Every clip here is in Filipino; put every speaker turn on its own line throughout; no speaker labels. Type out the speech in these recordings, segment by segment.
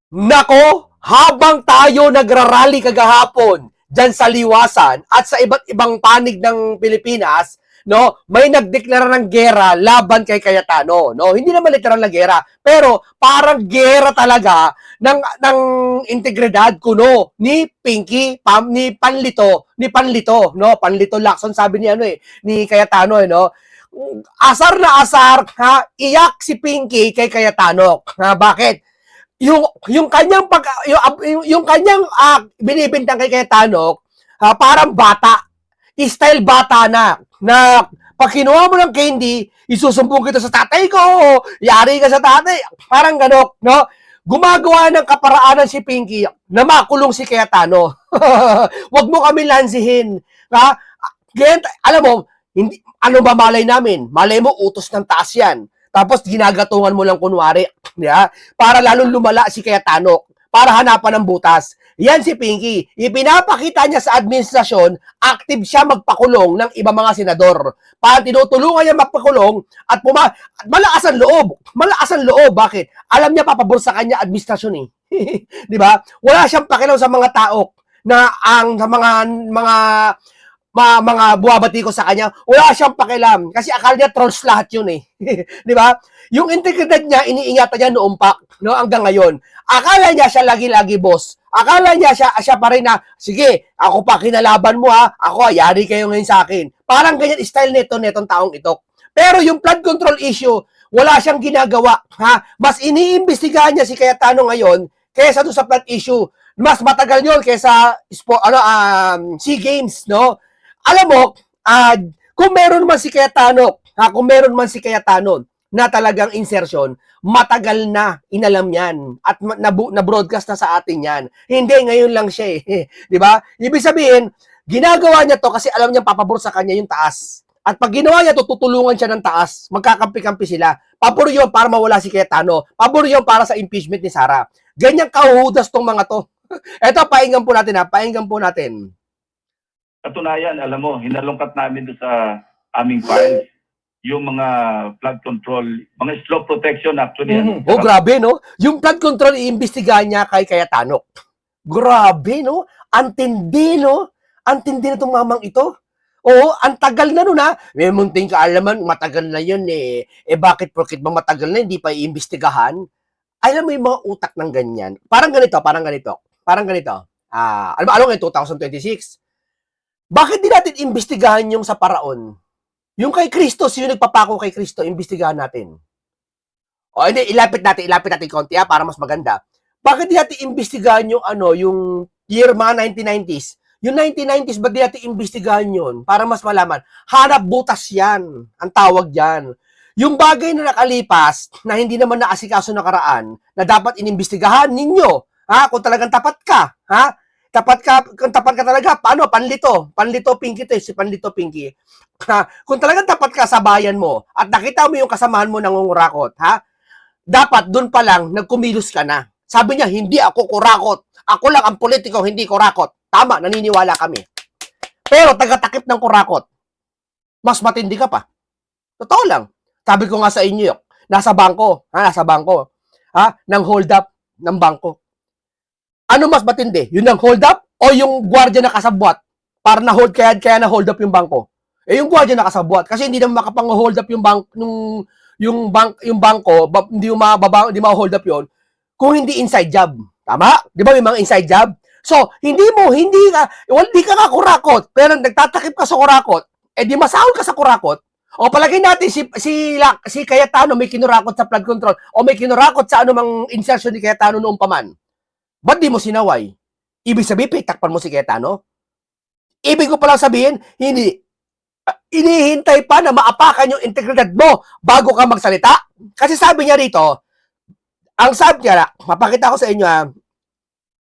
Nako, habang tayo nagrarally kagahapon dyan sa Liwasan at sa iba't ibang panig ng Pilipinas, no, may nagdeklara ng gera laban kay Cayetano, no. Hindi naman literal na gera, pero parang gera talaga ng integridad kuno ni Pinky, ni Panlito, no. Panlito Lacson sabi ni ni Cayetano, no. Asar na asar, ha, iyak si Pinky kay Cayetano. Ha, bakit? Yung kanyang yung kanyang binibintang kay Cayetano, parang bata, style bata na pag kinuha mo ng candy, isusumbong kita sa tatay ko, yari ka sa tatay, parang gano'n, no? Gumagawa ng kaparaanan si Pinky na makulong si Cayetano. Wag mo kami lansihin, ha? Ganyan, alam mo, hindi, ano ba malay namin? Malay mo, utos ng taas yan. Tapos ginagatungan mo lang kunwari, yeah? Para lalong lumala si Cayetano, para hanapan ng butas. Yan si Pinky. Ipinapakita niya sa administrasyon, active siya magpakulong ng iba mga senador. Para tinutulungan niya magpakulong at malakas ang loob. Malakas ang loob. Bakit? Alam niya papabor sa kanya administrasyon eh. Di ba? Wala siyang pakialam sa mga tao na sa mga buwabati ko sa kanya, wala siyang pakialam kasi akala niya trolls lahat yun eh. Di ba? Yung integridad niya, iniingatan niya noong pa, no, hanggang ngayon. Akala niya siya lagi-lagi boss. Akala niya siya pa rin na, sige, ako pa kinalaban mo ha, ako, yari kayo ngayon sa akin. Parang ganyan style netong taong ito. Pero yung flood control issue, wala siyang ginagawa. Ha? Mas iniimbestigahan niya si Cayetano ngayon kaysa doon sa flood issue. Mas matagal yun kaysa SEA Games, no? Alam mo, kung meron man si Cayetano, na talagang insertion, matagal na inalam yan at na-broadcast na sa atin yan. Hindi, ngayon lang siya eh. Di ba? Ibig sabihin, ginagawa niya to kasi alam niya papabor sa kanya yung taas. At pag ginawa niya to, tutulungan siya ng taas. Magkakampi-kampi sila. Pabor yun para mawala si Cayetano. Pabor yun para sa impeachment ni Sara. Ganyan kahudas tong mga to. Eto, painggan po natin.
Katunayan, alam mo, hinalungkat namin doon sa aming files yung mga flood control, mga slope protection actually.
Oh, grabe, no? Yung flood control, iimbestigahan niya kay Cayetano. Grabe, no? Antindi, no? Antindi na itong mamang ito. Oo, ang tagal na nun, ha? May munting kaalaman, matagal na yun, eh. Bakit porkit ba matagal na, hindi pa iimbestigahan? Alam mo yung mga utak ng ganyan. Parang ganito. Ano ngayon, 2026? Bakit di natin imbestigahan yung sa paraon? Yung kay Kristo, sino nagpapako kay Kristo, imbestigahan natin. O hindi, ilapit natin konti para mas maganda. Bakit di natin imbestigahan yung yung year mga 1990s? Yung 1990s, ba't di natin imbestigahan yun? Para mas malaman. Hanap butas yan. Ang tawag dyan. Yung bagay na nakalipas, na hindi naman naasikaso nakaraan, na dapat inimbestigahan ninyo, kung talagang tapat ka, kung tapat ka talaga, paano? Panlito Pinky to, si Panlito Pinky. Kung talagang tapat ka sa bayan mo, at nakita mo yung kasamahan mo nangungurakot, dapat dun pa lang, nagkumilos ka na. Sabi niya, hindi ako kurakot. Ako lang ang politiko, hindi kurakot. Tama, naniniwala kami. Pero tagatakip ng kurakot, mas matindi ka pa. Totoo lang. Sabi ko nga sa inyo, nasa bangko, ng hold up ng bangko. Ano mas matindi? Yun ang hold up o yung gwardiya na kasabwat? Para na-hold kaya na-hold up yung bangko. Yung gwardiya na kasabwat kasi hindi naman makapang-hold up yung yung bangko, hindi ma-hold up yon kung hindi inside job. Tama? Di ba may mga inside job? So, hindi ka nga kurakot, pero nagtatakip ka sa kurakot, di masahol ka sa kurakot, o palagay natin si Cayetano may kinurakot sa flood control o may kinurakot sa anumang insertion ni Cayetano noong paman. Ba't di mo sinaway? Ibig sabihin, pitakpan mo si Cayetano? Ibig ko palang sabihin, hindi. Inihintay pa na maapakan yung integridad mo bago ka magsalita? Kasi sabi niya rito, mapakita ko sa inyo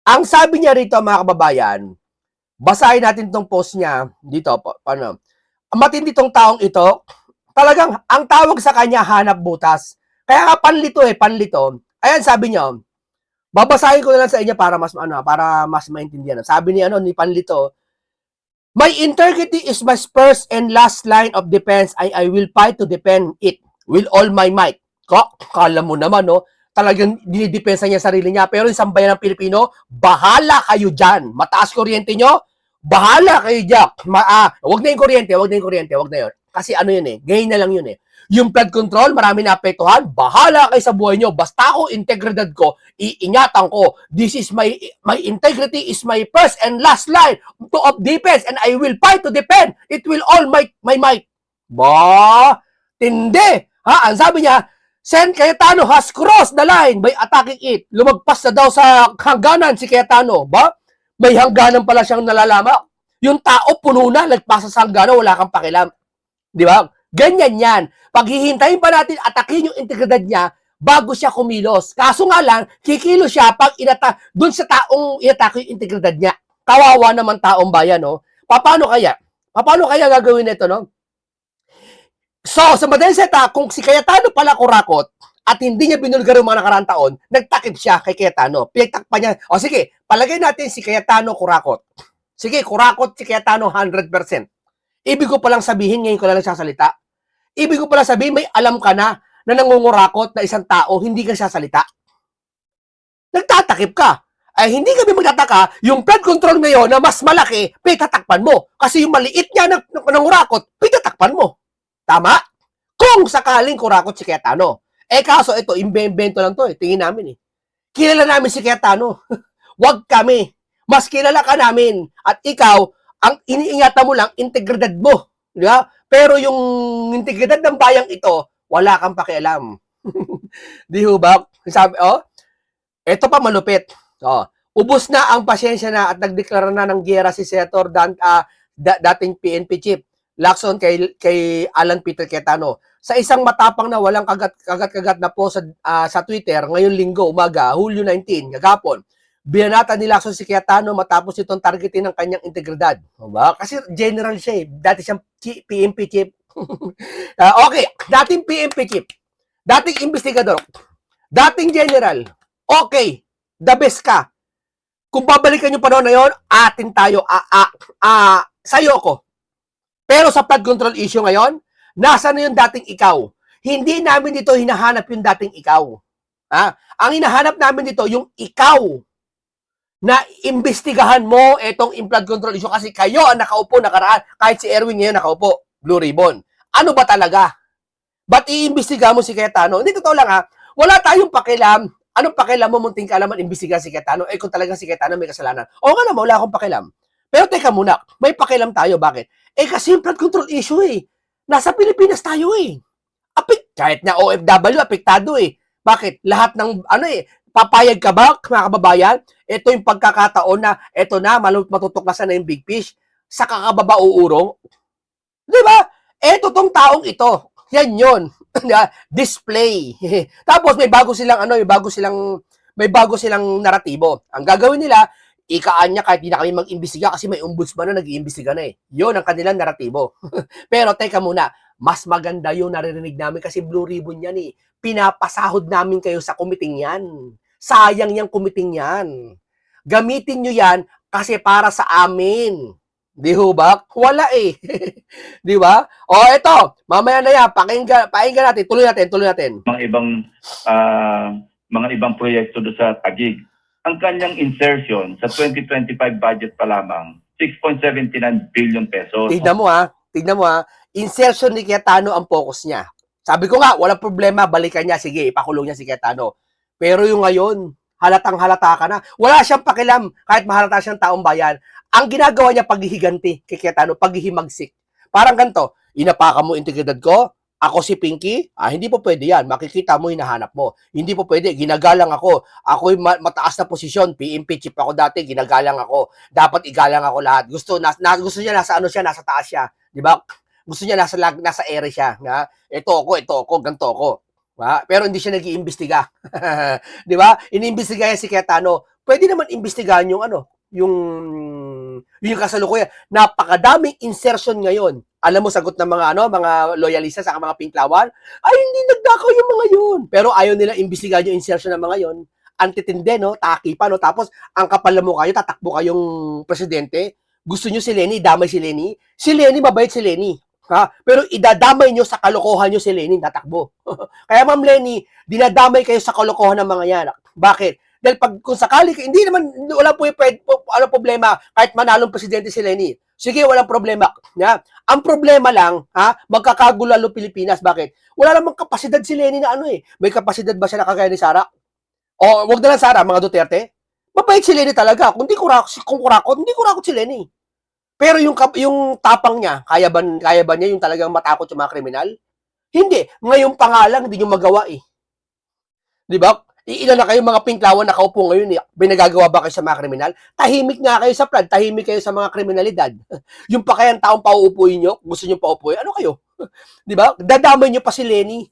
ang sabi niya rito mga kababayan, basahin natin tong post niya dito. Ang matindi tong taong ito, talagang ang tawag sa kanya hanap butas. Kaya nga panlito. Ayan sabi niya, babasahin ko na lang sa inyo para mas maintindihan. Sabi ni Panlito, my integrity is my first and last line of defense. I will fight to defend it with all my might. Kala mo naman, no? talagang dinidepensa niya sarili niya. Pero yung sambayan ng Pilipino, bahala kayo dyan. Mataas kuryente nyo, bahala kayo dyan. Wag na yung kuryente, wag na yung kuryente, wag na yun. Kasi ano yun eh, ngayon na lang yun eh. Yung flood control, marami na apektuhan, bahala kayo sa buhay nyo. Basta ako, integridad ko, iingatan ko. This is my integrity is my first and last line of defense and I will fight to defend. It will all my might. Ba, tindi. Ha, ang sabi niya, Sen Cayetano has crossed the line by attacking it. Lumagpas na daw sa hangganan si Cayetano. Ba? May hangganan pala siyang nalalama. Yung tao puno na, nagpasa sa hangganan, wala kang pakialam. Di ba? Ganyan yan. Paghihintayin pa natin, atakin yung integridad niya bago siya kumilos. Kaso nga lang, kikilo siya pag dun sa taong inatake yung integridad niya. Kawawa naman taong bayan, no? Paano kaya? Paano kaya gagawin nito, no? So, sa madaling salita, kung si Cayetano pala kurakot at hindi niya binulgar yung mga nakaraang taon, nagtakip siya kay Cayetano. Pinagtakpan niya. O sige, palagay natin si Cayetano kurakot. Sige, kurakot si Cayetano 100%. Ibig ko palang sabihin, ngayon ko lang nagsasalita, ibig ko palang sabihin, may alam ka na nangungurakot na isang tao, hindi ka sasalita. Nagtatakip ka. Ay hindi kami magtataka, yung flood control ngayon na mas malaki, pitatakpan mo. Kasi yung maliit niya nangurakot, pitatakpan mo. Tama? Kung sakaling kurakot si Cayetano. Kaso ito, imbento lang to. Tingin namin eh. Kilala namin si Cayetano. Wag kami. Mas kilala ka namin. At ikaw, ang iniingatan mo lang, integridad mo. Di ba? Pero yung integridad ng bayang ito, wala kang pakialam. Di ba? Sabi, eto pa malupit. Ubos na ang pasyensya na at nagdeklara na ng giyera si Senator dating PNP chief Lacson kay Alan Peter Cayetano. Sa isang matapang na walang kagat-kagat na po sa Twitter, ngayon linggo, umaga, Hulyo 19, kagapon, binanatan ni Lacson si Cayetano matapos itong targetin ng kanyang integridad. Diba? Kasi general siya eh. Dati siyang PNP chief. Okay, dating PNP chief, dating investigador, dating general, okay, the best ka. Kung babalikan yung panahon na yun, atin tayo, sayo ko. Pero sa flood control issue ngayon, nasa na yung dating ikaw? Hindi namin dito hinahanap yung dating ikaw. Ang hinahanap namin dito, yung ikaw na imbestigahan mo itong flood control issue kasi kayo ang nakaupo nakaraan. Kahit si Erwin ngayon nakaupo, Blue Ribbon. Ano ba talaga? Ba't iimbestiga mo si Cayetano? Hindi, totoo lang wala tayong pakialam. Anong pakialam mo munting kaalaman imbestiga si Cayetano? Kung talagang si Cayetano may kasalanan. O nga naman, wala akong pakialam. Pero teka muna, may pakialam tayo. Bakit? Kasi yung flood control issue nasa Pilipinas tayo kahit na OFW, apektado Bakit? Lahat ng, papayag ka ba, mga kababayan? Ito yung pagkakataon na, ito na, matutuklasan na yung big fish, sa kakababa uurong. Di ba? Tong taong ito. Yan yun. Display. Tapos may bago silang naratibo. Ang gagawin nila, ikaan niya kahit di na kami mag-imbestiga kasi may ombudsman na nag-iimbestiga na Yun ang kanilang naratibo. Pero teka muna, mas maganda yung naririnig namin kasi Blue Ribbon yan Pinapasahod namin kayo sa kumiting yan. Sayang yung kumiting yan. Gamitin nyo yan kasi para sa amin. Di ba? Wala Di ba? Eto, mamaya na yan, pakinggan natin, tuloy natin.
Mga ibang proyekto do sa Taguig. Ang kanyang insertion sa 2025 budget pa lamang, 6.79 billion pesos.
Tignan mo insertion ni Cayetano ang focus niya. Sabi ko nga, walang problema, balikan niya, sige, ipakulong niya si Cayetano. Pero yung ngayon, halatang-halata ka na. Wala siyang pakialam, kahit mahalata siyang taong bayan. Ang ginagawa niya, paghihiganti kay Cayetano, paghihimagsik. Parang ganito, inapakan mo integridad ko, ako si Pinky, hindi po pwede yan. Makikita mo, hinahanap mo. Hindi po pwede, ginagalang ako. Ako'y mataas na posisyon, PNP chief ako dati, ginagalang ako. Dapat igalang ako lahat. Gusto niya nasa nasa taas siya. Di ba? Gusto niya nasa ere siya. Ito ako, ganito ako. Pero hindi siya nag-iimbestiga. Di ba? Iniimbestiga niya si Cayetano. Pwede naman imbestigahan yung kasalukuyan. Napakadaming insertion ngayon. Alam mo, sagot ng mga loyalista sa mga pinklawan, ay hindi nagdakaw yung mga yun. Pero ayaw nila imbestigahan yung insertion ng mga yun. Antitinde, taki pa, Tapos, ang kapal mo kayo, tatakbo kayong presidente. Gusto nyo si Lenny, damay si Lenny. Si Lenny, mabait si Lenny. Ha? Pero idadamay nyo sa kalokohan nyo si Lenny, tatakbo. Kaya Ma'am Lenny, dinadamay kayo sa kalokohan ng mga yan. Bakit? Dahil pag kung sakali, hindi naman, wala po yung ano problema kahit manalong presidente si Lenny. Sige, walang problema. Ya? Ang problema lang, magkakagulo ang Pilipinas. Bakit? Wala namang kapasidad si Lenny na ano eh. May kapasidad ba siya na kagaya ni Sara? O, wag na lang Sara, mga Duterte. Mabait si Lenny talaga. Kung kurakot, hindi kurakot si Lenny. Pero yung tapang niya, kaya ba niya yung talagang matakot yung mga kriminal? Hindi. Ngayon pa nga lang, hindi nyo magawa eh. Di ba? Ilan na kayo mga pinklawan nakaupo ngayon eh. Binagagawa ba kayo sa mga kriminal? Tahimik nga kayo sa flood, tahimik kayo sa mga kriminalidad. Yung pa kayang taong pauupuin nyo, gusto nyo pauupuin, ano kayo? Di ba? Dadamay nyo pa si Lenny.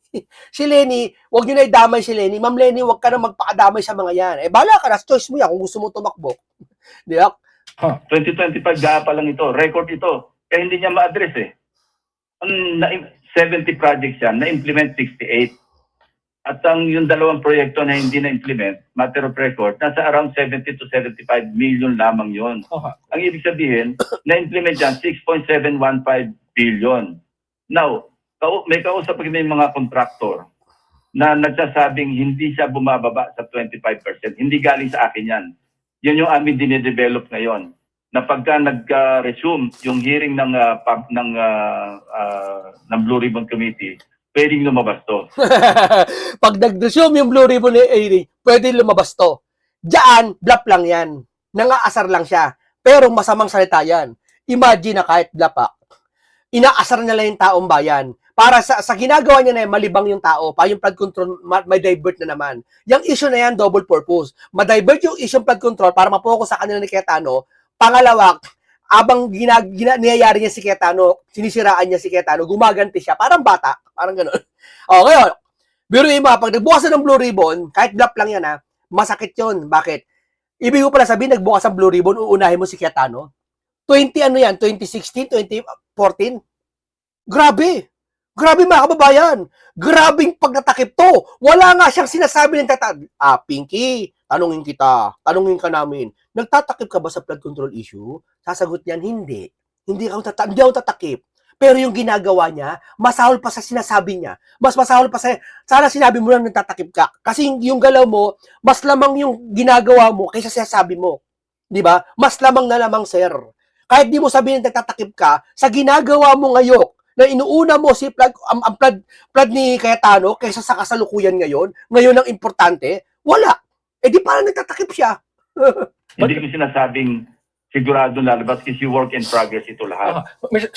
Si Lenny, wag nyo na idamay si Lenny. Ma'am Lenny, wag ka na magpakadamay sa mga yan. Eh, bahala ka na, choice mo yan kung gusto mo tumakbo. Di ba?
2025 pa lang ito, record ito. Kaya hindi niya ma-address eh. 70 projects yan, na-implement 68. At yung dalawang proyekto na hindi na-implement, matter of record, nasa around 70 to 75 million lamang yon. Ang ibig sabihin, na-implement yan 6.715 billion. Now, may kausap kami mga kontraktor na nagsasabing hindi siya bumababa sa 25%. Hindi galing sa akin yan. Yun yung amin dinedevelop ngayon. Na pagka nag-resume yung hearing ng Blue Ribbon Committee, pwedeng lumabas to.
Pag nag-resume yung Blue Ribbon ni pwede lumabas to. Diyan, bluff lang yan. Nangaasar lang siya. Pero masamang salita yan. Imagine na kahit bluff inaasar na lang yung taong bayan. Para sa ginagawa niya na yan, malibang yung tao. Pa yung flood control, may divert na naman. Yung issue na yan, double purpose. Ma-divert yung issue ng flood control para mapokus sa kanila ni Cayetano. Pangalawa, abang niyayari niya si Cayetano, sinisiraan niya si Cayetano, gumaganti siya, parang bata, parang gano'n. O, ngayon, biruin mo, pag nagbukas ng Blue Ribbon, kahit bluff lang yan masakit yun. Bakit? Ibig ko pala sabihin, nagbukas ang Blue Ribbon, uunahin mo si Cayetano. 2016, 2014? Grabe! Grabe mga kababayan! Grabing pagnatakip to! Wala nga siyang sinasabi ng Pinky, tanungin ka namin, nagtatakip ka ba sa flood control issue? Sasagot niyan, hindi. Hindi ako tatakip. Pero yung ginagawa niya, masahol pa sa sinasabi niya. Mas masahol pa sa, sana sinabi mo lang nagtatakip ka. Kasi yung galaw mo, mas lamang yung ginagawa mo kaysa sinasabi mo. Di ba? Mas lamang na lamang, sir. Kahit di mo sabihin nagtatakip ka, sa ginagawa mo ngayon, na inuuna mo si ang flood ni Cayetano kaysa sa kasalukuyan ngayon ang importante, wala. Eh di parang nagtatakip siya.
Hindi ko sinasabing sigurado lalabas kasi work in progress ito lahat.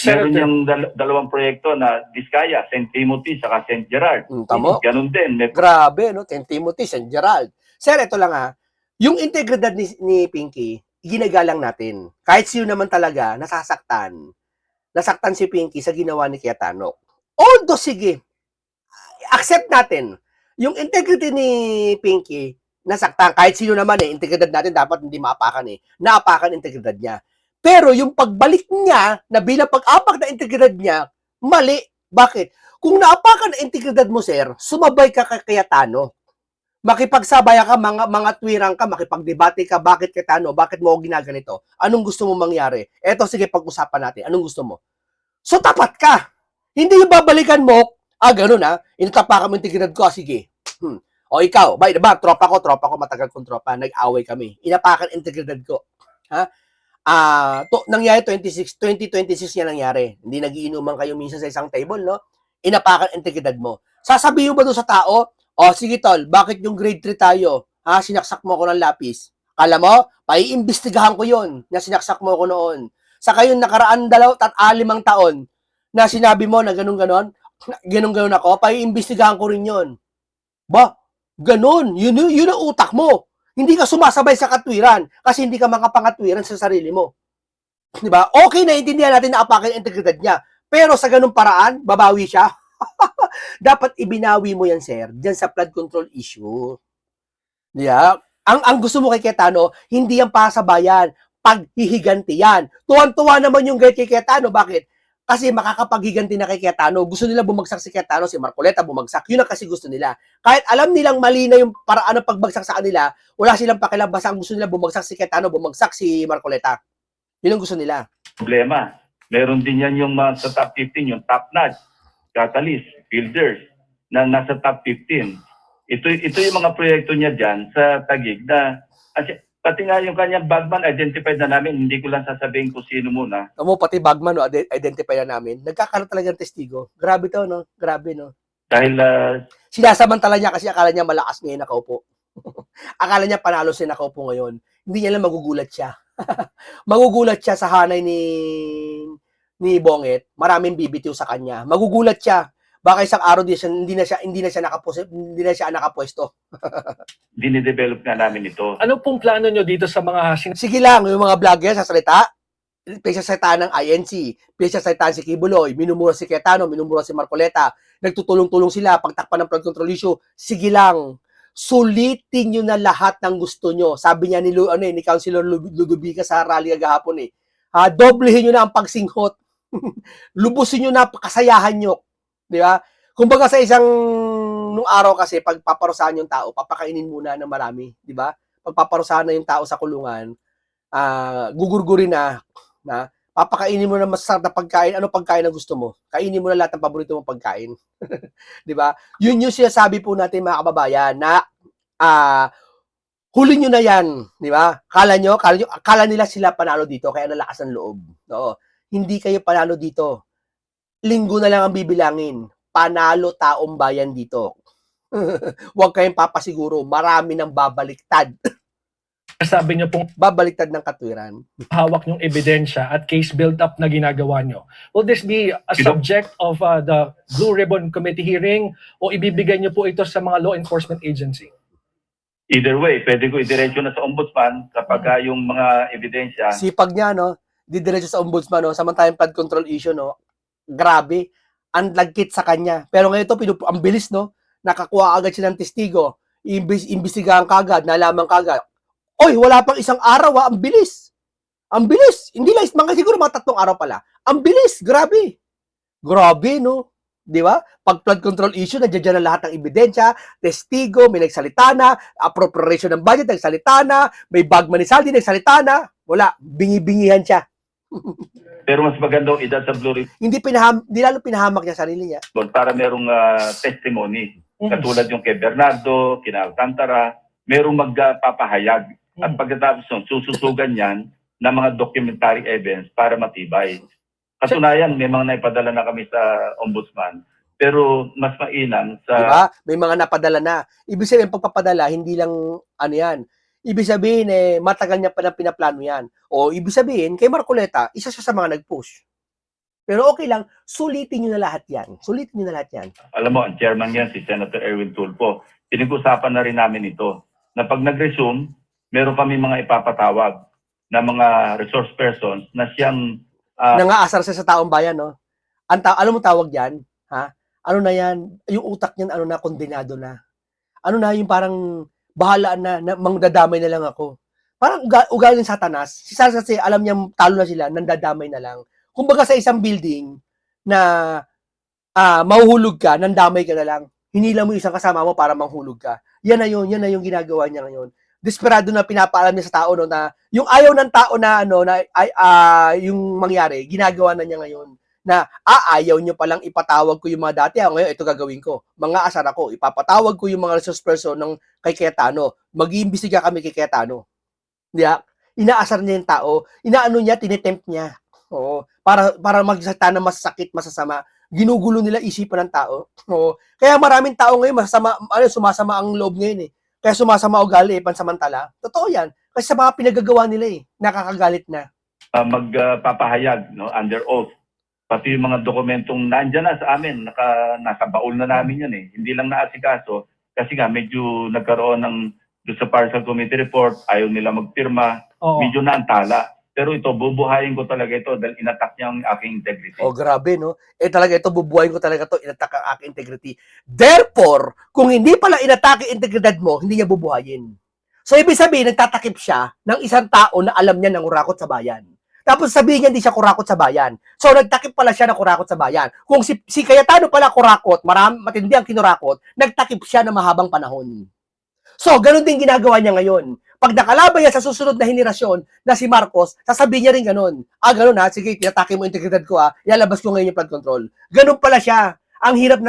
Meron yung dalawang proyekto na Diskaya, St. Timothy, saka St. Gerard.
Tamo?
Ganun din.
Grabe, no? St. Timothy, St. Gerard. Sir, ito lang yung integridad ni Pinky, ginagalang natin. Kahit sino naman talaga, nasaktan si Pinky sa ginawa ni Cayetano. Although, sige, accept natin, yung integrity ni Pinky, nasaktan, kahit sino naman integridad natin dapat hindi maapakan naapakan integridad niya. Pero yung pagbalik niya, na bilang pag-apak na integridad niya, mali. Bakit? Kung naapakan na integridad mo, sir, sumabay ka kay Cayetano. Makipagsabay ka, mga twirang ka, makipagdebate ka, bakit Cayetano, bakit mo ginaganito? Anong gusto mo mangyari? Eto, sige, pag-usapan natin. Anong gusto mo? So, tapat ka. Hindi yung babalikan mo, ganun inatapakan mo yung integridad ko, sige. O ikaw, tropa ko, matagal kong tropa, nag-away kami. Inapakan integridad ko. Nangyari 2026 niya nangyari. Hindi nagiinuman kayo minsan sa isang table, no? Inapakan integridad mo. Sasabihin mo doon sa tao, sige tol, bakit yung grade 3 tayo? Sinaksak mo ako ng lapis. Kala mo, paiimbestigahan ko yon na sinaksak mo ako noon. Sa kayong nakaraan 2 at 5 taon na sinabi mo na ganun-ganon ako, paiimbestigahan ko rin yon. Ganun. Yun ang utak mo. Hindi ka sumasabay sa katwiran kasi hindi ka makapangatwiran sa sarili mo. Diba? Okay, naiintindihan natin na apakin ang integridad niya. Pero sa ganung paraan, babawi siya. Dapat ibinawi mo yan, sir, dyan sa flood control issue. Yeah. Ang gusto mo kay Cayetano, hindi yan para sa bayan. Paghihiganti yan. Tuwan-tuwa naman yung kay Cayetano. Bakit? Kasi makakapaghiganti na kay Cayetano. Gusto nila bumagsak si Cayetano, si Marcoleta bumagsak. Yun ang kasi gusto nila. Kahit alam nilang mali na yung paraan ng pagbagsak sa kanila, wala silang pakialam. Basta ang gusto nila bumagsak si Cayetano, bumagsak si Marcoleta. Yun ang gusto nila.
Problema. Meron din yan yung mga sa top 15, yung top notch, catalyst, builders, na nasa top 15. Ito yung mga proyekto niya dyan sa Taguig na, pati nga yung kanyang bagman, identified na namin, hindi ko lang sasabihin kung sino muna.
Mo pati bagman, no, identify na namin. Nagkakaroon talaga ng testigo. Grabe to, no? Grabe, no?
Dahil
Sinasamantala niya kasi akala niya malakas ngayon nakaupo. Akala niya panalo siya nakaupo ngayon. Hindi niya lang magugulat siya. Magugulat siya sa hanay ni Bonget. Maraming bibitiw sa kanya. Magugulat siya. Baka isang araw hindi na siya nakapwesto.
dinidevelop nga namin ito.
Ano pong plano nyo dito sa mga
Sige lang, yung mga vlogger sasalita. Pinagsasalita ng INC, pinagsasalita si Kibuloy, minumura si Cayetano, minumura si Marcoleta, nagtutulong-tulong sila, pagtakpan ng flood control issue. Sige lang, sulitin nyo na lahat ng gusto nyo. Sabi niya ni Councilor Ludovica sa rally kagahapon doblehin nyo na ang pagsinghot. Lubusin nyo na kasayahan nyo. Di ba? Kumbaga sa nung araw kasi, pag paparusahan yung tao, papakainin muna ng marami. Di ba? Pag paparusahan na yung tao sa kulungan, gugurgurin na, papakainin mo na masarap na pagkain, ano pagkain na gusto mo? Kainin mo na lahat ng paborito mong pagkain. Di ba? Yun yung sinasabi po natin mga kababayan na huli nyo na yan. Di ba? Kala nila sila panalo dito kaya nalakas ng loob. Oo. Hindi kayo panalo dito. Linggo na lang ang bibilangin. Panalo taong bayan dito. Huwag kayong papasiguro. Marami nang babaliktad.
sabi nyo pong
Babaliktad ng katwiran.
hawak yung ebidensya at case build-up na ginagawa nyo? Will this be a subject of the Blue Ribbon Committee hearing o ibibigay nyo po ito sa mga law enforcement agency?
Either way, pwede ko idiretso na sa ombudsman kapag yung mga ebidensya.
Sipag niya, no? Didiretso sa ombudsman, no? Samantalang flood control issue, no? Grabe. Ang lagkit sa kanya. Pero ngayon ito, ang bilis, no? Nakakuha agad siya ng testigo. Imbestigahan kagad, nalaman kagad. Oy, wala pang isang araw, ang bilis. Ang bilis. Hindi lang, siguro mga 3 araw pala. Ang bilis, grabe. Grabe, no? Di ba? Pag flood control issue, nandiyan na lahat ng ebidensya, testigo, may nagsalita na, appropriation ng budget, nagsalita na, may bagman ni Saldi, nagsalita na. Wala, bingi-bingihan siya.
Pero mas magandang edad sa Blue Ribbon
Hindi lalo pinahamak niya sarili niya.
para merong testimony. Katulad yung kay Bernardo, kina Alcantara, merong magpapahayag. At pagkatapos nun, sususugan yan ng mga documentary evidence para matibay. Katunayan, may mga naipadala na kami sa ombudsman. Pero mas mainam sa...
Diba? May mga napadala na. Ibig sabihin, pagpapadala, hindi lang ano yan. Ibig sabihin, matagal niya pa na pinaplano yan. O ibig sabihin, kay Marcoleta, isa siya sa mga nag-push. Pero okay lang, sulitin niyo na lahat yan. Sulitin niyo na lahat yan.
Alam mo, ang chairman yan, si Senator Erwin Tulfo. Pinag-usapan na rin namin ito. Na pag nag-resume, meron kami mga ipapatawag na mga resource persons na siyang...
Nangaasar siya sa taong bayan, no? Alam mo tawag yan? Ha? Ano na yan? Yung utak niyan, kondenado na. Ano na, yung parang bahala na mangdadamay na lang ako. Parang ugali ng Satanas. Si Satanas kasi alam niya talo na sila, nandadamay na lang. Kumbaga sa isang building na mahuhulog ka, nandamay ka na lang. Hinila mo isang kasama mo para manghulog ka. Yan na yung ginagawa niya ngayon. Desperado na pinapaalam niya sa tao, no, na yung ayaw ng tao na yung mangyari, ginagawa na niya ngayon na ayaw niyo palang ipatawag ko yung mga dati, ngayon ito gagawin ko. Mga asar ako, ipapatawag ko yung mga resource person ng kay Cayetano. Mag-iimbestiga kami kay Cayetano. Diya, inaasar niya yung tao, inaano niya, tinetempt niya. Oo, para magsalita na masakit, masasama. Ginugulo nila isipan ng tao. Oo. Kaya maraming tao ngayon sumasama ang loob ngayon Kaya sumasama ugali pansamantala. Totoo 'yan. Kasi sa mga pinagagawa nila nakakagalit na.
Magpapahayag under oath. Pati yung mga dokumentong nandiyan na sa amin, nasa baul na namin yan Hindi lang naasikaso kasi nga medyo nagkaroon ng sa partial committee report, ayaw nila magpirma, medyo naantala. Pero ito, bubuhayin ko talaga ito dahil inatak niya ang aking integrity.
Oh, grabe, no? Talaga ito, bubuhayin ko talaga ito, inatak ang aking integrity. Therefore, kung hindi pala inatak ang integridad mo, hindi niya bubuhayin. So, ibig sabihin, nagtatakip siya ng isang tao na alam niya ng kurakot sa bayan. Tapos sabihin niya hindi siya kurakot sa bayan. So, nagtakip pala siya ng kurakot sa bayan. Kung si Cayetano pala kurakot, matindi ang kinurakot, nagtakip siya ng mahabang panahon. So, ganun din ginagawa niya ngayon. Pag nakalaban yan sa susunod na henerasyon na si Marcos, sasabihin niya rin ganun. Ganun ha, sige, tinatake mo integridad ko ha, ilalabas ko ngayon yung flood control. Ganun pala siya. Ang hirap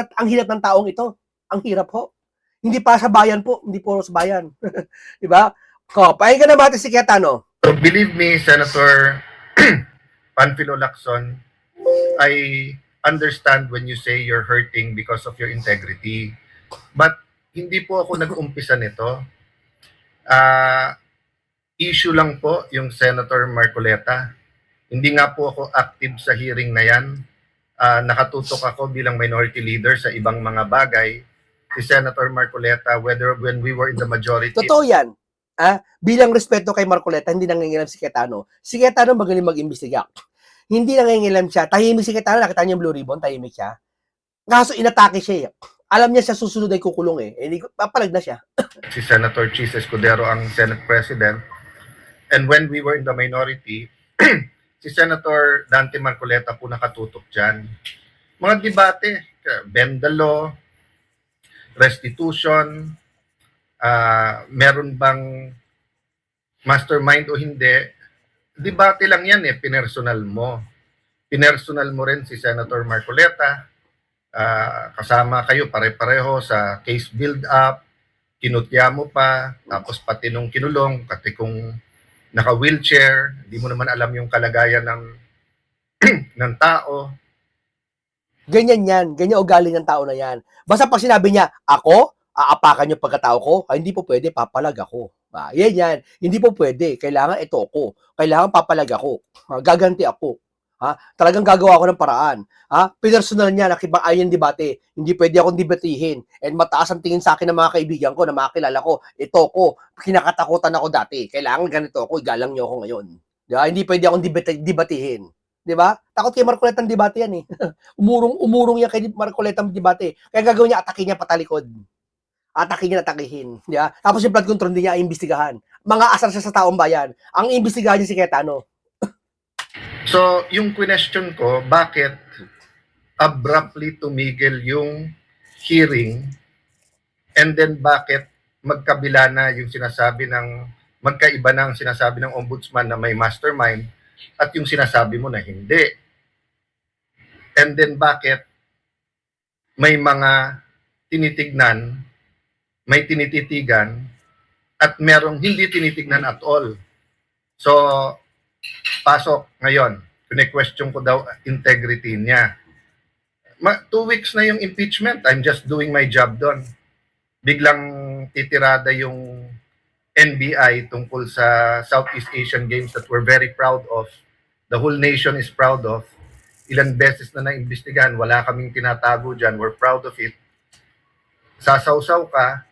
ng taong ito. Ang hirap ho. Hindi pa sa bayan po, hindi po sa bayan. Di ba? Pakinggan na natin si Cayetano.
So believe me, Senator Panfilo Lacson, I understand when you say you're hurting because of your integrity. But hindi po ako nag-umpisa nito. Issue lang po yung Senator Marcoleta. Hindi nga po ako active sa hearing na yan. Nakatutok ako bilang minority leader sa ibang mga bagay. Si Senator Marcoleta, whether when we were in the majority.
Totoo yan. Bilang respeto kay Marcoleta, hindi nangingilam si Cayetano. Si Cayetano magaling mag-imbestiga. Hindi nangingilam siya. Tahimik si Cayetano, nakita niyo yung Blue Ribbon, tahimik siya. Kaso inatake siya. Alam niya sa susunod ay kukulong eh. Papalag na siya.
Si Senator Chis Escudero ang Senate President. And when we were in the minority, si Senator Dante Marcoleta po nakatutok dyan. Mga debate, bend the law, restitution, meron bang mastermind o hindi, debate lang yan pinersonal mo. Pinersonal mo rin si Senator Marcoleta, kasama kayo pare-pareho sa case build-up, kinutya mo pa, tapos pati nung kinulong, pati kung naka-wheelchair, hindi mo naman alam yung kalagayan ng tao.
Ganyan yan. Ganyan ugali ng tao na yan. Basta pag sinabi niya, ako, aapakan yung pagkatao ko, hindi po pwede, papalag ako. Yan. Hindi po pwede. Kailangan ito ako. Kailangan papalag ako. Gaganti ako. Talagang gagawa ako ng paraan. Personal niya, nakipag-ayon debate. Hindi pwede akong debatihin. And mataas ang tingin sa akin ng mga kaibigan ko, na mga kilala ko. Ito ko. Kinakatakutan ako dati. Kailangan ganito ako. Igalang niyo ako ngayon. Diba? Hindi pwede akong debatihin. Diba? Takot kay Marcoleta ang debate yan eh. umurong yan kay Marcoleta ang debate. Kaya gagawin niya, atakin niya patalikod. Atakin niya, atakihin. Diba? Tapos yung flood control, hindi niya iimbestigahan. Mga asar siya sa taong bayan. Ang iimbestigahan niya si Cayetano.
So, yung question ko, bakit abruptly tumigil yung hearing and then bakit magkabila na yung sinasabi magkaiba na ang sinasabi ng ombudsman na may mastermind at yung sinasabi mo na hindi. And then bakit may mga tinitignan, may tinititigan, at merong hindi tinitignan at all. So, pasok ngayon, kine-question ko daw integrity niya. 2 weeks na yung impeachment, I'm just doing my job doon. Biglang titirada yung NBI tungkol sa Southeast Asian Games that we're very proud of. The whole nation is proud of. Ilang beses na naimbestigahan, wala kaming tinatago dyan, we're proud of it. Sasawsaw ka,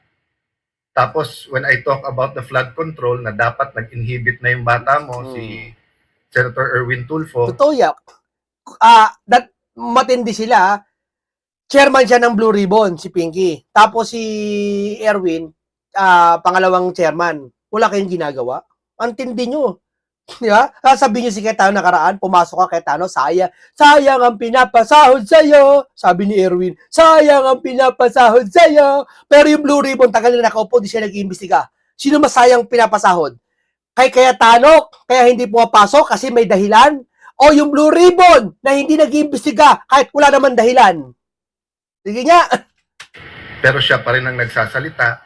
tapos when I talk about the flood control na dapat nag-inhibit na yung bata mo, si Senator Erwin Tulfo.
Totoo yan. Matindi sila. Chairman siya ng Blue Ribbon, si Pinky. Tapos si Erwin, pangalawang chairman. Wala kayong ginagawa. Ang tindi nyo. Diba? Sabi nyo si Cayetano nakaraan, pumasok ka Cayetano, sayang ang pinapasahod sa'yo. Sabi ni Erwin, sayang ang pinapasahod sa'yo. Pero yung Blue Ribbon, tagal na nakaupo, di siya nag-iimbestiga. Sino masayang pinapasahod? Kay Cayetano, kaya hindi pumapasok kasi may dahilan? O yung Blue Ribbon na hindi nag-iimbestiga kahit wala naman dahilan? Sige nga.
Pero siya pa rin ang nagsasalita.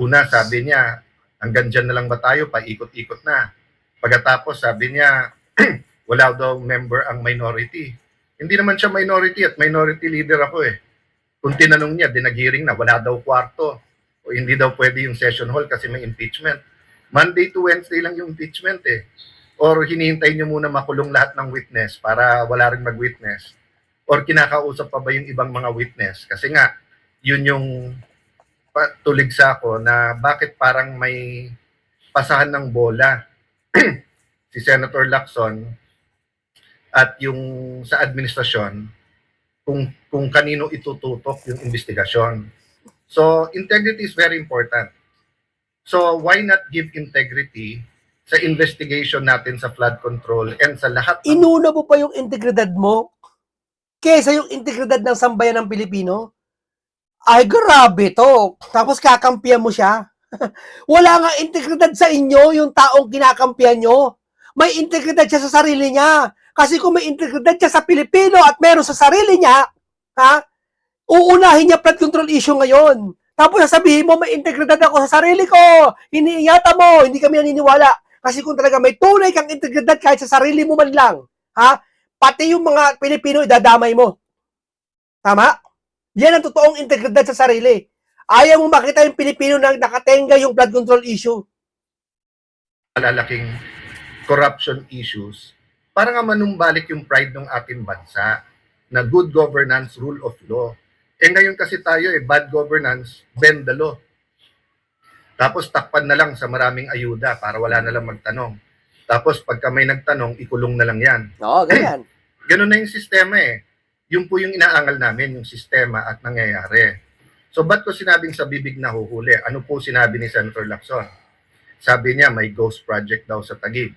Una, sabi niya, hanggang dyan na lang ba tayo, paikot-ikot na. Pagkatapos, sabi niya, wala daw member ang minority. Hindi naman siya minority at minority leader ako eh. Kung tinanong niya, dinag-hearing na, wala daw kwarto. O hindi daw pwede yung session hall kasi may impeachment. Monday to Wednesday lang yung impeachment eh. Or hinihintay niyo muna makulong lahat ng witness para wala rin mag-witness. Or kinakausap pa ba yung ibang mga witness? Kasi nga, yun yung tulig sa ako na bakit parang may pasahan ng bola si Senator Lacson at yung sa administrasyon kung kanino itututok yung investigasyon. So, integrity is very important. So, why not give integrity sa investigation natin sa flood control and sa lahat ng...
Inuna mo pa yung integridad mo kesa yung integridad ng sambayan ng Pilipino? Ay, grabe to. Tapos kakampihan mo siya. Wala nga integridad sa inyo yung taong kinakampihan nyo. May integridad siya sa sarili niya. Kasi kung may integridad siya sa Pilipino at meron sa sarili niya, ha, uunahin niya flood control issue ngayon. Tapos sasabihin mo, may integridad ako sa sarili ko. Iniingatan mo, hindi kami naniniwala. Kasi kung talaga may tunay kang integridad kahit sa sarili mo man lang, ha, pati yung mga Pilipino idadamay mo. Tama? Yan ang totoong integridad sa sarili. Ayaw mo makita yung Pilipino na nakatenga yung flood control issue.
Malalaking corruption issues para nga manumbalik yung pride ng ating bansa na good governance, rule of law. Eh ngayon kasi tayo bad governance, bend the law. Tapos takpan na lang sa maraming ayuda para wala na lang magtanong. Tapos pagka may nagtanong, ikulong na lang yan.
Oo, ganyan.
Ganun na yung sistema eh. Yun po yung inaangal namin, yung sistema at nangyayari. So ba't ko sinabing sa bibig na huhuli? Ano po sinabi ni Senator Lacson? Sabi niya may ghost project daw sa Taguig.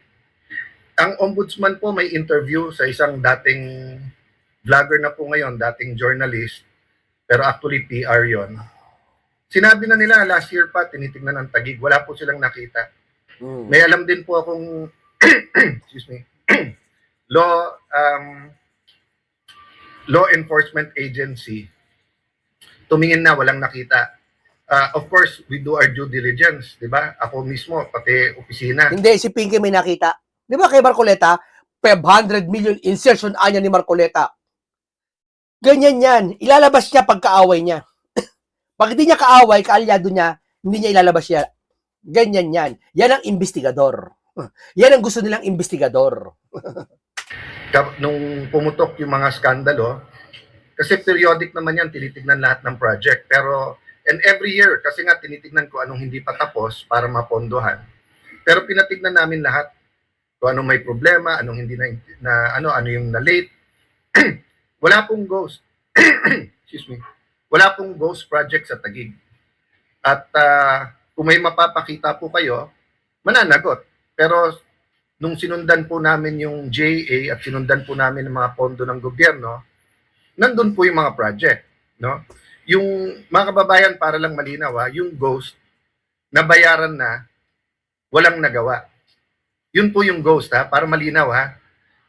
Ang ombudsman po may interview sa isang dating vlogger na po ngayon, dating journalist, pero actually PR yon. Sinabi na nila last year pa, tinitingnan ng Taguig, wala po silang nakita. May alam din po akong excuse me, law enforcement agency, tumingin na, walang nakita. Of course, we do our due diligence, di ba? Ako mismo, pati opisina.
Hindi, si Pinky may nakita. Di ba kay Marcoleta, 500 million insertion anya ni Marcoleta. Ganyan yan. Ilalabas niya pagkaaway niya. Pag hindi niya kaaway, kaalyado niya, hindi niya ilalabas yan. Ganyan yan. Yan ang investigador. Yan ang gusto nilang investigador.
Nung pumutok yung mga skandalo, kasi periodic naman yan, tinitignan lahat ng project. Pero, and every year, kasi nga tinitignan ko anong hindi pa tapos para mapondohan. Pero pinatignan namin lahat kung anong may problema, anong hindi na ano yung na-late. Wala pong ghost. Excuse me. Wala pong ghost project sa Taguig. At kung may mapapakita po kayo, mananagot. Pero nung sinundan po namin yung JA at sinundan po namin ang mga pondo ng gobyerno, nandun po yung mga project, no? Yung mga kababayan, para lang malinaw, yung ghost, nabayaran na, walang nagawa. Yun po yung ghost, para malinaw,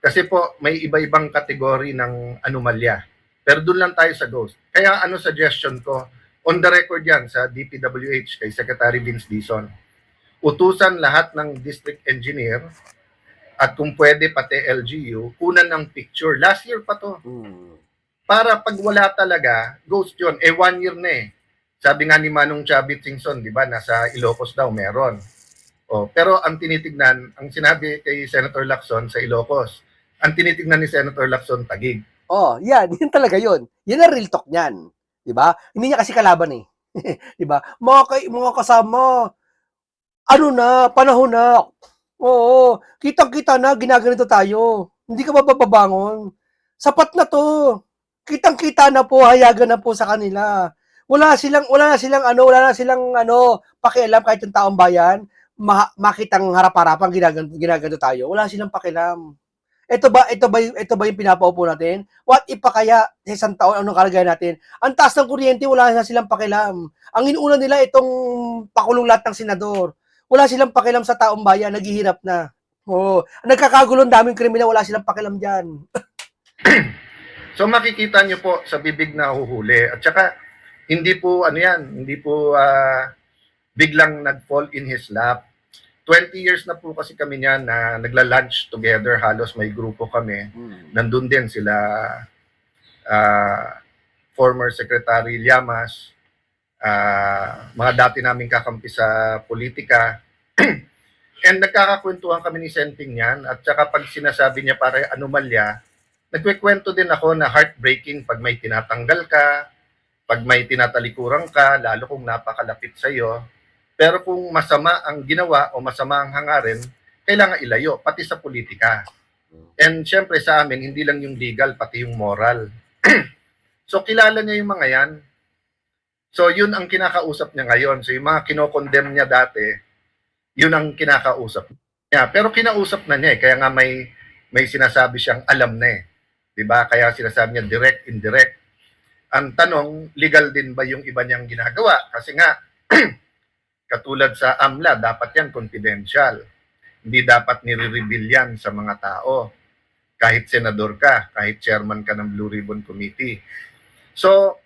Kasi po, may iba-ibang kategory ng anomalya. Pero doon lang tayo sa ghost. Kaya ano suggestion ko, on the record yan sa DPWH, kay Secretary Vince Dizon, utusan lahat ng district engineer at kung pwede pati LGU, kunan ng picture. Last year pa to. Para pag wala talaga, ghost yun. 1 year na . Sabi nga ni Manong Chavit Singson, di ba, nasa Ilocos daw meron. Pero ang tinitignan, ang sinabi kay Senator Lacson sa Ilocos, ang tinitignan ni Senator Lacson, Taguig.
Yan. Yun talaga yun. Yan ang real talk niyan. Di ba? Hindi niya kasi kalaban eh. Di ba? Mga kasama, ano na, panahon na. Oo, kitang-kita na, ginaganito tayo. Hindi ka mababangon. Sapat na to. Kitang-kita na po, hayagan na po sa kanila. Wala na silang pakialam kahit yung taong bayan, makitang harap-harapan ginaganito tayo. Wala silang pakialam. Ito ba yung pinapaupo natin? What if pa kaya sa isang taon, anong kalagayan natin? Ang taas ng kuryente, wala na silang pakialam. Ang inuuna nila itong pakulong lahat ng senador. Wala silang pakialam sa taong bayan, naghihirap na. Nagkakagulong daming kriminal, wala silang pakialam dyan.
So makikita nyo po sa bibig na huhuli. At saka, hindi po biglang nag-fall in his lap. 20 years na po kasi kami niyan na nagla-lunch together, halos may grupo kami. Nandun din sila former Secretary Llamas, mga dati naming kakampi sa politika. And nagkakakwentuhan kami ni Senting niyan. At saka pag sinasabi niya para anomalya, nagkikwento din ako na heartbreaking pag may tinatanggal ka, pag may tinatalikuran ka, lalo kung napakalapit sa iyo. Pero kung masama ang ginawa o masama ang hangarin, kailangan ilayo, pati sa politika. And syempre sa amin, hindi lang yung legal, pati yung moral. So kilala niya yung mga yan. So yun ang kinakausap niya ngayon. So yung mga kinokondemn niya dati, yun ang kinakausap niya. Pero kinausap na niya kaya nga may sinasabi siyang alam na . Diba? Kaya sinasabi niya direct, indirect. Ang tanong, legal din ba yung iba niyang ginagawa? Kasi nga, Katulad sa AMLA, dapat yan confidential. Hindi dapat nire-reveal yan sa mga tao. Kahit senador ka, kahit chairman ka ng Blue Ribbon Committee. So,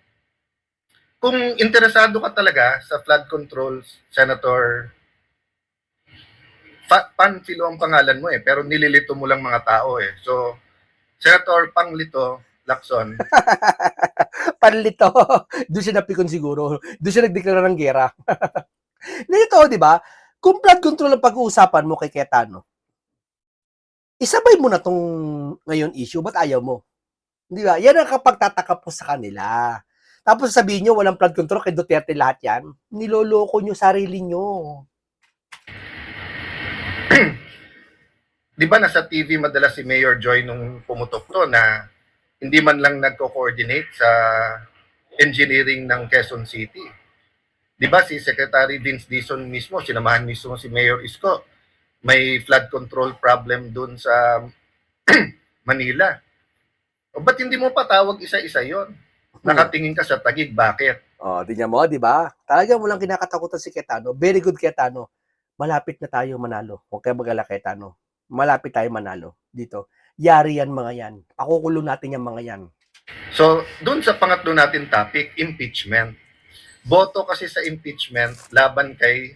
kung interesado ka talaga sa flood control, Senator, Panfilo ang pangalan mo pero nililito mo lang mga tao So, Senator Panglito Lacson,
Panlito. Doon siya napikon siguro. Doon siya nagdeklara ng gera. Nito, di ba? Kung flood control ang pag-uusapan mo kay Cayetano, isabay mo na tong ngayon issue, ba't ayaw mo? Di ba? Yan ang kapagtataka po sa kanila. Tapos sabihin nyo, walang flood control kay Duterte lahat yan. Niloloko nyo sarili nyo.
di ba nasa TV madalas si Mayor Joy nung pumutok to na hindi man lang nagko-coordinate sa engineering ng Quezon City. Di ba si Secretary Vince Dizon mismo, sinamahan mismo si Mayor Isko, may flood control problem dun sa Manila. O ba't hindi mo patawag isa-isa yon? Nakatingin ka sa Taguig, bakit?
Tingnan mo, di ba? Talaga walang kinakatakutan si Cayetano. Very good Cayetano. Malapit na tayo manalo. Huwag kayo mag-alala, Cayetano. Malapit tayo manalo dito. Yari yan mga yan. Pakukulong natin yung mga yan.
So, dun sa pangatlo natin topic, impeachment. Boto kasi sa impeachment laban kay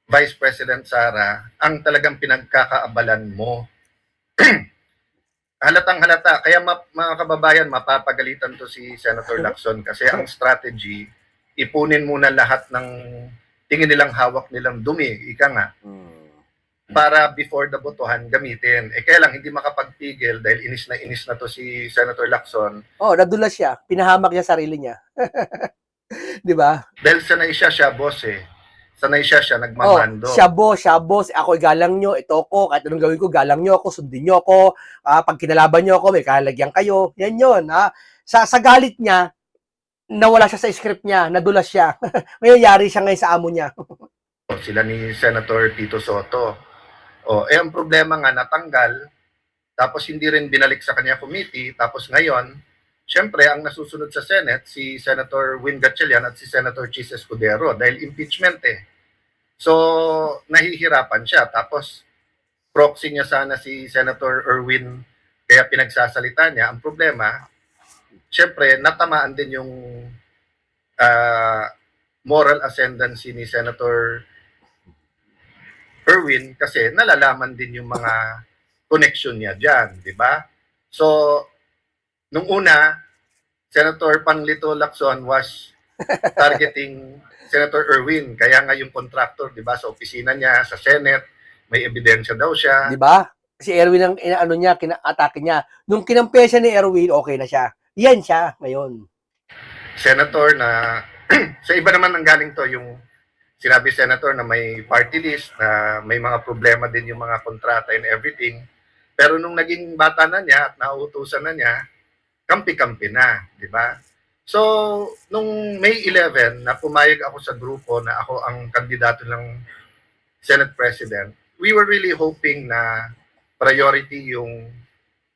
Vice President Sara ang talagang pinagkakaabalan mo. Halatang halata. Kaya mga kababayan, mapapagalitan to si Senator Lacson kasi ang strategy, ipunin muna lahat ng tingin nilang hawak nilang dumi, ika nga, para before the botohan gamitin. Kaya lang, hindi makapagpigil dahil inis na to si Senator Lacson.
Nadulas siya. Pinahamak niya sarili niya. Di ba?
Dahil sanay siya boss Sanay siya nagmamando.
Siya boss. Ako galang nyo, ito ko, kahit anong gawin ko, galang nyo ako, sundin nyo ako, pag kinalaban nyo ako, may kalagyan kayo. Yan yun. Sa galit niya, nawala siya sa script niya, nadulas siya. Ngayon, yari siya ngayon sa amo niya.
Sila ni Senator Tito Soto. Ang problema nga, natanggal, tapos hindi rin binalik sa kanya committee, tapos ngayon, syempre, ang nasusunod sa Senate, si Senator Win Gatchalian at si Senator Chis Escudero, dahil impeachment So, nahihirapan siya. Tapos, proxy niya sana si Senator Erwin, kaya pinagsasalita niya. Ang problema, syempre, natamaan din yung moral ascendancy ni Senator Erwin kasi nalalaman din yung mga connection niya dyan, di ba? So, nung una, Senator Panglito Lacson was targeting Senator Erwin. Kaya nga yung contractor, di ba, sa opisina niya, sa Senate, may ebidensya daw siya.
Di ba? Si Erwin ang kina-atake niya. Nung kinampi siya ni Erwin, okay na siya. Yan siya ngayon.
Senator na, sa iba naman ang galing to, yung sinabi Senator na may party list, na may mga problema din yung mga kontrata and everything. Pero nung naging bata na niya at nauutusan na niya, kampi-kampi na, di ba? So, nung May 11, na pumayag ako sa grupo na ako ang kandidato ng Senate President, we were really hoping na priority yung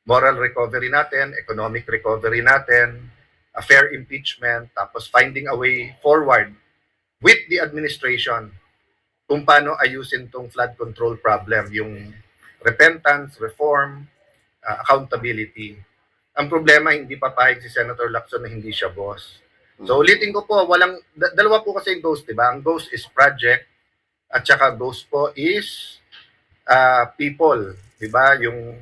moral recovery natin, economic recovery natin, a fair impeachment, tapos finding a way forward with the administration kung paano ayusin tong flood control problem, yung repentance, reform, accountability. Ang problema, hindi papayag si Senator Lacson na hindi siya boss. So ulitin ko po, dalawa po kasi yung ghost, di ba? Ang ghost is project at saka ghost po is people, di ba? Yung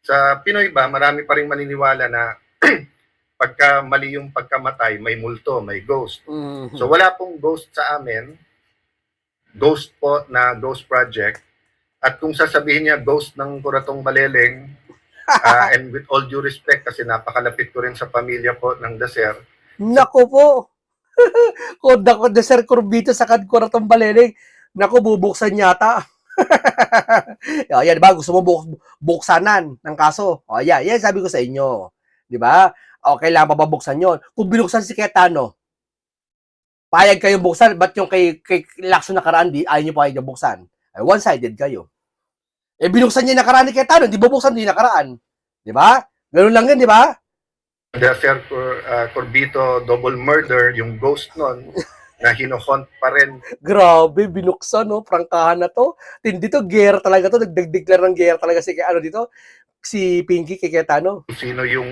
sa Pinoy ba, marami pa rin maniniwala na pagka mali yung pagkamatay, may multo, may ghost. So wala pong ghost sa amin. Ghost po na ghost project. At kung sasabihin niya ghost ng Kuratong Baleleng, and with all due respect kasi napakalapit ko rin sa pamilya po ng Daser.
Nako po. Kung Sir Corbito sa Kuratong Baleleng, nako bubuksan yata. Yan, di ba? Gusto mo buksanan ng kaso. Yan sabi ko sa inyo. Di ba? Kailangan babuksan yon. Kung binuksan si Cayetano, payag kayong buksan. Ba't yung kay Lacson nakaraan, ayaw nyo payag yung buksan? One-sided kayo. Binuksan niya nakaraan ni Cayetano, di bubuksan din nakaraan. Di ba? Ganun lang yan, di ba?
The Sir Corbito double murder, yung ghost nun, na hino-hunt pa rin
Grabe, binuksan, no? Prangkahan na to. Tindi to, gera talaga to. Nagdeclare ng gera talaga si, ano dito, si Pinky kay Cayetano.
kung sino yung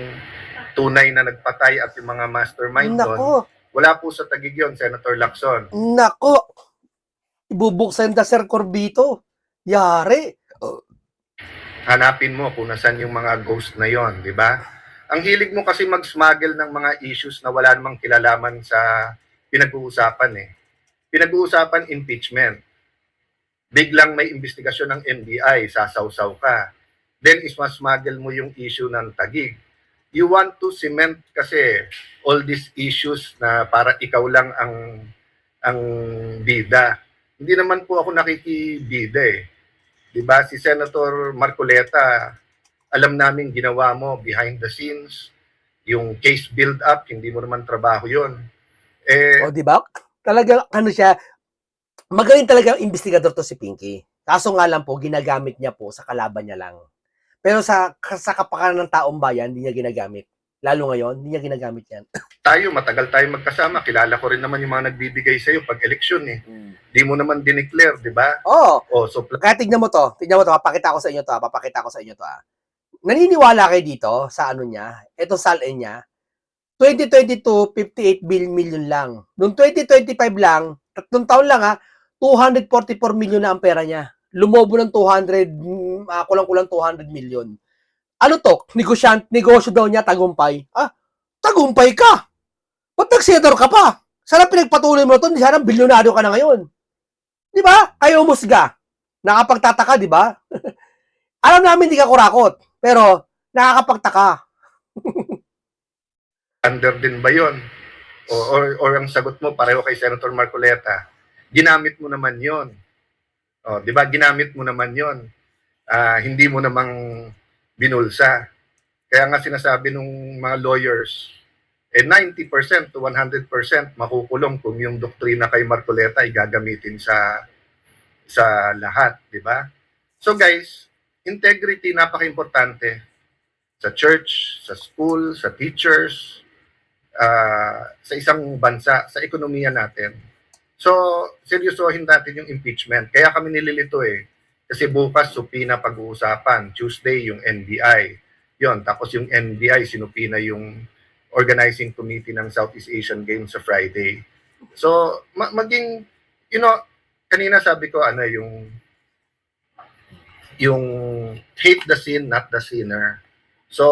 tunay na nagpatay at yung mga mastermind doon.
Nako,
Wala po sa Taguig yun, Senator Lacson.
nako. Ibubuksan na Sir Corbito. Yari.
Hanapin mo kung nasan yung mga ghost na yon, di ba? Ang hilig mo kasi mag-smuggle ng mga issues na wala namang kilalaman sa pinag-uusapan eh. Pinag-uusapan impeachment. Biglang may investigasyon ng NBI, sasawsaw ka. Then isma-smuggle mo yung issue ng Taguig. You want to cement kasi all these issues na para ikaw lang ang bida. Hindi naman po ako nakikibida eh. 'Di ba si Senator Marcoleta, alam namin ginawa mo behind the scenes, yung case build up, hindi mo naman trabaho 'yon.
O, di ba? Talaga, ano siya, magaling talaga ang investigador to si Pinky. Kaso nga lang po, ginagamit niya po sa kalaban niya lang. Pero sa kapakanan ng taong bayan, hindi niya ginagamit. Lalo ngayon, hindi niya ginagamit yan.
Tayo, matagal tayo magkasama. Kilala ko rin naman yung mga nagbibigay sa'yo pag eleksyon eh. Di mo naman dineclare, di ba?
Oo.
O, so
Kaya tignan mo to, papakita ko sa inyo to. Naniniwala kayo dito sa ano niya, ito salin niya, 2022, 58 million lang. Noong 2025 lang, 3 taon lang ha, 244 million na ang pera niya. Lumobo ng 200, kulang-kulang 200 million. Ano to? Negosyo daw niya, tagumpay. Tagumpay ka! Ba't nag-senador ka pa? Sana pinagpatuloy mo ito, sana bilyonaryo ka na ngayon. Di ba? Kayo umusga. Nakapagtataka, di ba? Alam namin hindi ka kurakot, pero nakakapagtaka.
under din ba yon? Or ang sagot mo pareho kay Senator Marcoleta, ginamit mo naman yon. O, di ba? Ginamit mo naman yon. Hindi mo namang binulsa. Kaya nga sinasabi ng mga lawyers, 90% to 100% makukulong kung yung doktrina kay Marcoleta ay gagamitin sa lahat, di ba? So guys, integrity napaka-importante sa church, sa school, sa teachers, sa isang bansa, sa ekonomiya natin. So, seryosohin natin yung impeachment. Kaya kami nililito eh. Kasi bukas, supina pag-uusapan. Tuesday, yung NBI. Yon, tapos yung NBI, sinupina yung organizing committee ng Southeast Asian Games sa Friday. So, maging, kanina sabi ko, yung hate the sin, not the sinner. So,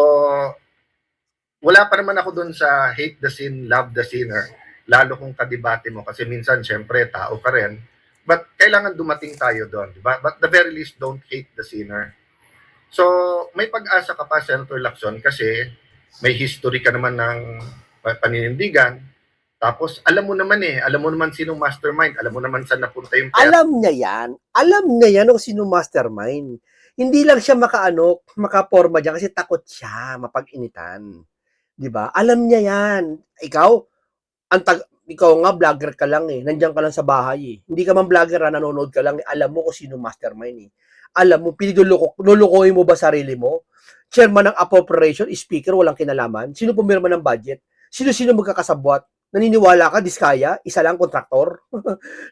wala pa naman ako dun sa hate the sin, love the sinner. Lalo kung kadebate mo. Kasi minsan, syempre, tao ka rin. But kailangan dumating tayo doon, di ba? But the very least, don't hate the sinner. So, may pag-asa ka pa, Senator Lacson, kasi may history ka naman ng paninindigan. Tapos, alam mo naman sinong mastermind. Alam mo naman saan napunta yung pera.
Alam niya yan kung sino mastermind. Hindi lang siya makaporma dyan kasi takot siya, mapag-initan. Di ba? Alam niya yan. Ikaw nga, vlogger ka lang eh. Nandiyan ka lang sa bahay eh. Hindi ka man vlogger nanonood ka lang eh. Alam mo kung sino mastermind eh. Alam mo, lulukohin mo ba sarili mo? Chairman ng appropriation, speaker, walang kinalaman. Sino pumirma ng budget? Sino-sino magkakasabwat? Naniniwala ka, Diskaya, isa lang kontraktor?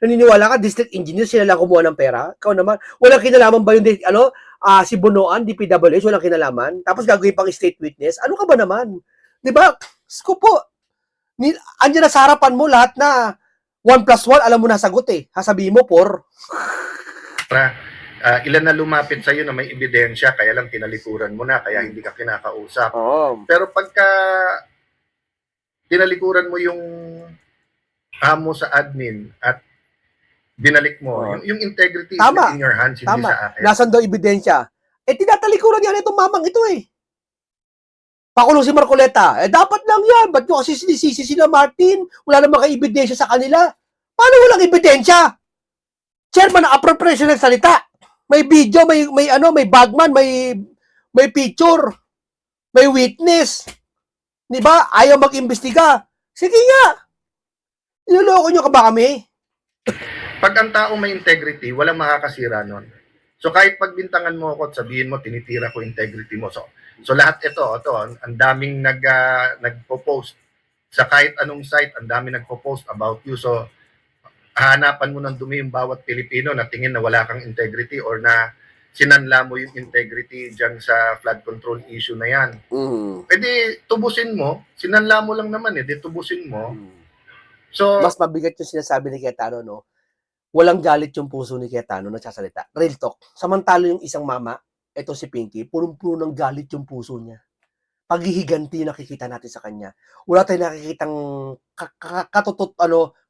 Naniniwala ka, district engineer, sila lang kumuha ng pera? Ikaw naman, walang kinalaman ba yung, si Bunuan, DPWH, walang kinalaman? Tapos gagawin pang state witness? Ano ka ba naman? Diba? Sko po, andyan na sa harapan mo lahat na 1 plus 1, alam mo na sagot eh. Sasabihin mo, 4.
Ilan na lumapit sa'yo na may ebidensya, kaya lang tinalikuran mo na, kaya hindi ka kinakausap.
Oh.
Pero pagka tinalikuran mo yung amo sa admin at binalik mo, yung integrity is in your hands, hindi sa akin.
Nasaan daw ebidensya? Tinatalikuran yan itong mamang ito eh. Pakulong si Marcoleta. Dapat lang yan. Ba't nyo kasi sinisisi sila Martin? Wala namang ebidensya sa kanila. Paano walang ebidensya? Chairman ng appropriation ng salita. May video, may bagman, may picture, may witness. Di ba? Ayaw mag-imbestiga. Sige nga. Niloloko nyo ka ba kami?
Pag ang tao may integrity, walang makakasira nun. So kahit pagbintangan mo ako at sabihin mo, tinitira ko integrity mo. So lahat ito, ang daming nagpo-post sa kahit anong site, ang daming nagpo-post about you. So hahanapan mo ng dumi yung bawat Pilipino na tingin na wala kang integrity or na sinanla mo yung integrity dyan sa flood control issue na yan. Pwede tubusin mo, sinanla mo lang naman di tubusin mo. So,
Mas mabigat yung sinasabi ni Cayetano, no? Walang galit yung puso ni Cayetano nagsasalita. Real talk. Samantalo yung isang mama, ito si Pinky, punong-puno ng galit yung puso niya. Paghihiganti yung nakikita natin sa kanya. Wala tayong nakikitang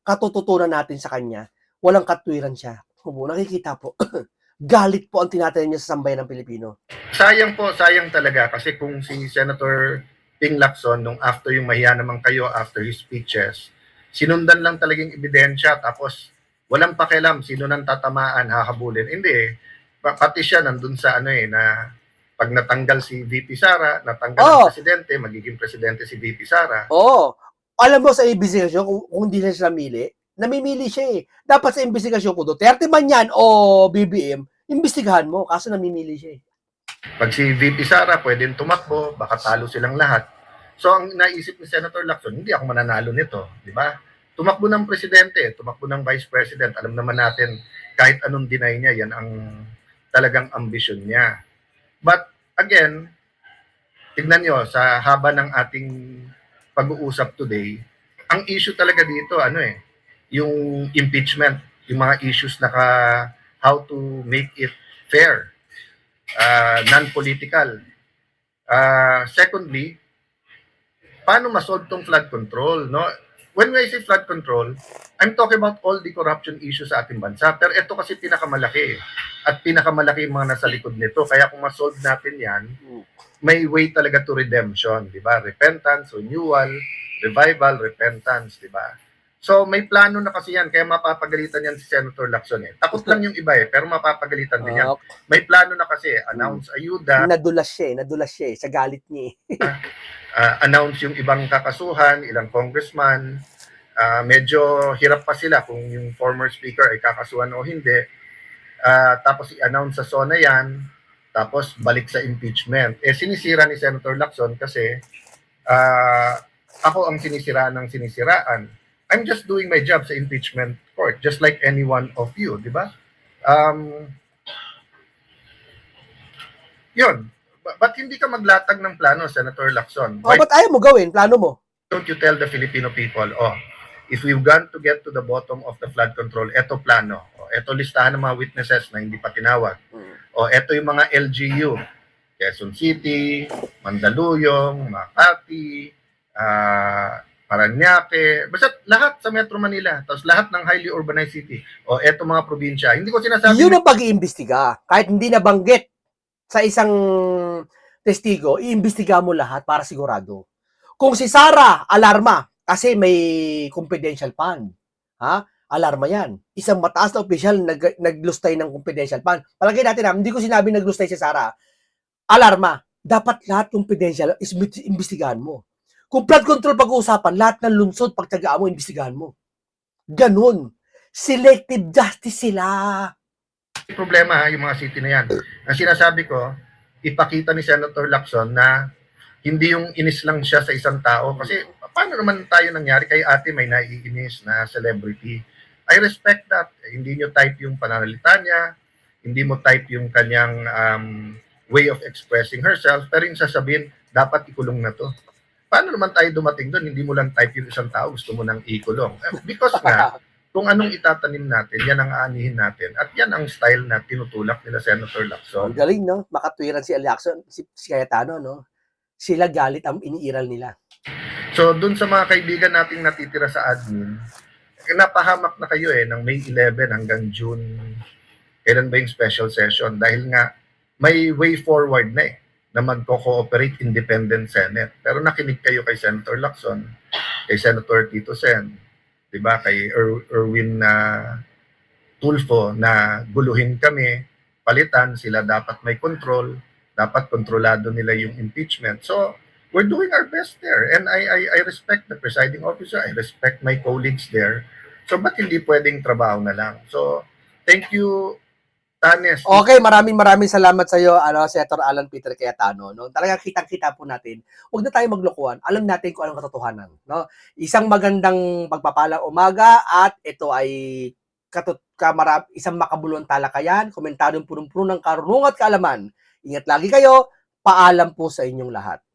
katututunan natin sa kanya. Walang katwiran siya. Nakikita po. Galit po ang tinatayo niya sa sambayan ng Pilipino.
sayang talaga kasi kung si Senator Ping Lacson nung after yung mahiya naman kayo after his speeches, sinundan lang talagang ebidensya tapos walang pakialam sino nang tatamaan, hahabulin. Hindi pati siya nandun sa na pag natanggal si VP Sara, natanggal ang presidente, magiging presidente si VP Sara.
Alam mo sa investigasyon, kung hindi na siya namimili siya Dapat sa investigasyon ko, Duterte man yan o BBM, imbestigahan mo, kaso namimili siya
Pag si VP Sara pwedeng tumakbo, baka talo silang lahat. So ang naisip ni Senator Lacson, hindi ako mananalo nito, di ba? Tumakbo ng presidente, tumakbo ng vice president. Alam naman natin, kahit anong deny niya, yan ang talagang ambisyon niya. But again, tignan nyo, sa haba ng ating pag-uusap today, ang issue talaga dito, yung impeachment, yung mga issues na how to make it fair, non-political. Secondly, paano masolve tong flood control, no? When I say flood control, I'm talking about all the corruption issues sa ating bansa. Pero ito kasi pinakamalaki. At pinakamalaki yung mga nasa likod nito. Kaya kung masolve natin yan, may way talaga to redemption, di ba? Repentance, renewal, revival, repentance, di ba? So may plano na kasi yan. Kaya mapapagalitan yan si Senator Lacson Takot lang yung iba pero mapapagalitan din yan. May plano na kasi. Announce ayuda.
Nadulas siya sa galit niya
announce yung ibang kakasuhan, ilang congressman. Medyo hirap pa sila kung yung former speaker ay kakasuhan o hindi. Tapos i-announce sa SONA yan, tapos balik sa impeachment. Sinisira ni Senator Lacson kasi ako ang sinisiraan ng sinisiraan. I'm just doing my job sa impeachment court, just like any one of you, di ba? Yun. Ba't hindi ka maglatag ng plano, Senator Lacson?
Ba't ayaw mo gawin? Plano mo?
Don't you tell the Filipino people, if we've gone to get to the bottom of the flood control, eto plano. Eto listahan ng mga witnesses na hindi pa tinawag. Eto yung mga LGU. Quezon City, Mandaluyong, Makati, Parañaque, basta lahat sa Metro Manila, tapos lahat ng highly urbanized city. Eto mga probinsya. Hindi ko sinasabi...
Yun ang pag-iimbestiga. Kahit hindi nabanggit sa isang testigo, iimbestiga mo lahat para sigurado. Kung si Sara, alarma, kasi may confidential fund. Alarma yan. Isang mataas na opisyal naglustay ng confidential fund. Palagay natin hindi ko sinabi naglustay si Sara. Alarma. Dapat lahat confidential, imbestigahan mo. Kung flood control pag-uusapan, lahat ng lungsod, pagtyagaan mo, imbestigahan mo. Ganun. Selective justice sila.
Problema yung mga city na yan. Ang sinasabi ko, ipakita ni Senator Lacson na hindi yung inis lang siya sa isang tao. Kasi paano naman tayo nangyari kay ate may naiinis na celebrity? I respect that. Hindi nyo type yung pananalita niya, hindi mo type yung kanyang way of expressing herself, pero yung sasabihin, dapat ikulong na to. Paano naman tayo dumating doon? Hindi mo lang type yung isang tao, gusto mo nang ikulong. Because nga, kung anong itatanim natin, yan ang aanihin natin. At yan ang style na tinutulak nila Senator Lacson.
Ang galing, no? Makatwiran si Lacson, si Cayetano, no? Sila galit ang iniiral nila.
So, dun sa mga kaibigan nating natitira sa admin, napahamak na kayo ng May 11 hanggang June. Kailan ba yung special session? Dahil nga, may way forward na na magko-cooperate independent Senate. Pero nakinig kayo kay Senator Lacson, kay Senator Tito Sen, diba, kay Erwin Tulfo na guluhin kami, palitan, sila dapat may control, dapat kontrolado nila yung impeachment. So, we're doing our best there. And I respect the presiding officer, I respect my colleagues there. So, ba't hindi pwedeng trabaho na lang? So, thank you Batanes.
Okay, maraming salamat sa iyo, Senator Alan Peter Cayetano, no. Talagang kitang-kita po natin. Huwag na tayo maglokohan. Alam natin kung anong katotohanan, no. Isang magandang pagpapalang umaga at ito ay isang makabuluhang talakayan, komentaryong punong-puno ng karunungan at kaalaman. Ingat lagi kayo. Paalam po sa inyong lahat.